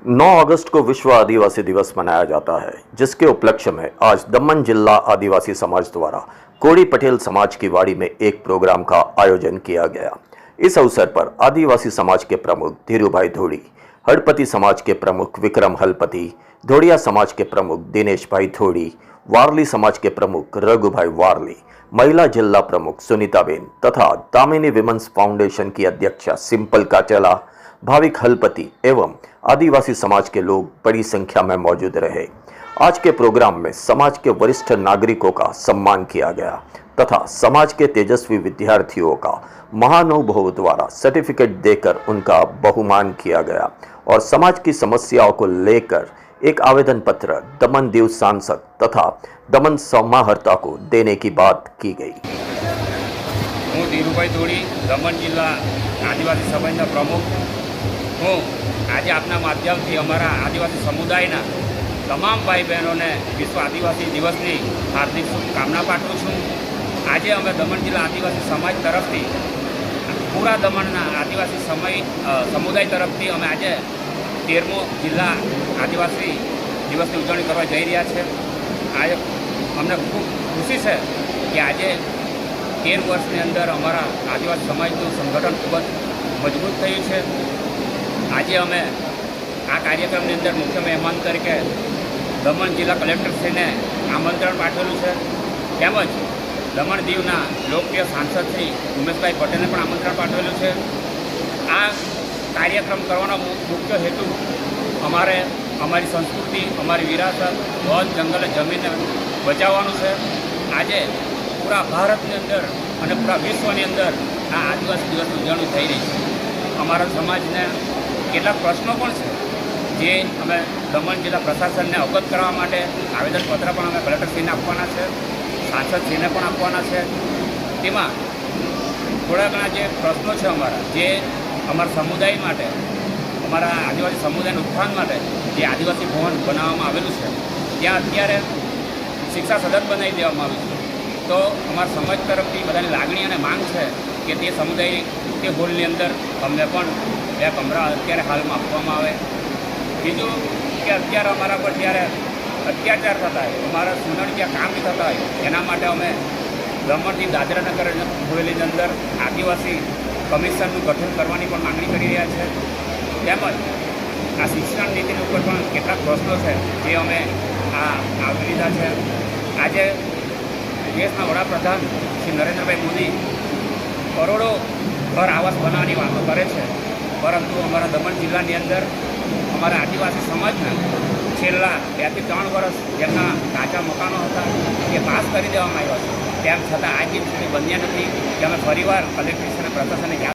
9 अगस्त को विश्व आदिवासी दिवस मनाया जाता है, जिसके उपलक्ष्य में आज दमन जिला आदिवासी समाज द्वारा कोड़ी पटेल समाज की वाड़ी में एक प्रोग्राम का आयोजन किया गया। इस अवसर पर आदिवासी समाज के प्रमुख धीरूभाई धोड़ी, हड़पति समाज के प्रमुख विक्रम हलपति, धोड़िया समाज के प्रमुख दिनेश भाई धोड़ी, वारली समाज के प्रमुख रघुभाई वारली, महिला जिला प्रमुख सुनीताबेन तथा दामिनी विमेंस फाउंडेशन की अध्यक्षा सिंपल काचेला, भाविक हलपति एवं आदिवासी समाज के लोग बड़ी संख्या में मौजूद रहे। आज के प्रोग्राम में समाज के वरिष्ठ नागरिकों का सम्मान किया गया तथा समाज के तेजस्वी विद्यार्थियों का महानुभावों द्वारा सर्टिफिकेट देकर उनका बहुमान किया गया और समाज की समस्याओं को लेकर एक आवेदन पत्र दमन दीव सांसद तथा दमन समाहर्ता को देने की बात की गई। हूँ धीरूभाई धोड़ी, दमन जिला आदिवासी समाजना प्रमुख हूँ। आज आपना माध्यम थी अमरा आदिवासी समुदाय तमाम भाई बहनों ने विश्व आदिवासी दिवस की हार्दिक शुभकामना पाठवुं छूं। आज अमे दमन जिला आदिवासी समाज तरफ पूरा दमण आदिवासी समुदाय तरफ अमे आज 13मो जिला आदिवासी दिवस की उजवणी करवा जई रह्या छे। आज अमने खूब खुशी है कि आज 13 वर्षनी अंदर अमरा आदिवासी समाजનું संगठन खूब मजबूत थयुं छे। आज अमे आ कार्यक्रमनी अंदर मुख्य मेहमान तरीके दमण जिला कलेक्टर ने आमंत्रण पाठवेलुं छे, તેમજ दमण दीवना लोकप्रिय सांसद श्री उमेशभाई पटेल ने पण आमंत्रण पाठवेलुं छे। आ कार्यक्रम करवानो मुख्य हेतु अमारी संस्कृति, अमारी विरासत, वन जंगल जमीन बचाववानुं छे। आज पूरा भारतनी अंदर अने पूरा विश्वनी अंदर आ आदिवासी दिवसनी उजवणी थई रही है। अमारा समाजने કેટલાક પ્રશ્નો પણ છે જે અમે દમણ જિલ્લા પ્રશાસનને અવગત કરવા માટે આવેદનપત્ર પણ અમે કલેક્ટરશ્રીને આપવાના છે, સાંસદશ્રીને પણ આપવાના છે। તેમાં થોડા ઘણા જે પ્રશ્નો છે અમારા, જે અમારા સમુદાય માટે, અમારા આદિવાસી સમુદાયના ઉત્થાન માટે જે આદિવાસી ભવન બનાવવામાં આવેલું છે ત્યાં અત્યારે શિક્ષા સદન બનાવી દેવામાં આવ્યું છે। તો અમારા સમાજ તરફથી બધાની લાગણી અને માંગ છે કે તે સમુદાય તે હોલની અંદર અમને પણ 2 કમરા અત્યારે હાલમાં આપવામાં આવે। બીજું કે અત્યારે અમારા પર જ્યારે અત્યાચાર થતા હોય, અમારા સુનડકીયા કામ બી થતા હોય, એના માટે અમે દમણથી દાદરાનગર હવેલીની અંદર આદિવાસી કમિશનનું ગઠન કરવાની પણ માંગણી કરી રહ્યા છે। તેમજ આ શિક્ષણ નીતિની ઉપર પણ કેટલાક પ્રશ્નો છે જે અમે આવરી લીધા છે। આજે દેશના વડાપ્રધાન શ્રી નરેન્દ્રભાઈ મોદી કરોડો ઘર આવાસ બનાવવાની વાતો કરે છે, પરંતુ અમારા દમણ જિલ્લાની અંદર અમારા આદિવાસી સમાજના છેલ્લા 2 થી 3 વર્ષ જેમના કાચા મકાનો હતા એ પાસ કરી દેવામાં આવ્યા છે, તેમ છતાં આજ દિન સુધી બન્યા નથી। કે અમે ફરીવાર કલેક્ટર અને પ્રશાસનને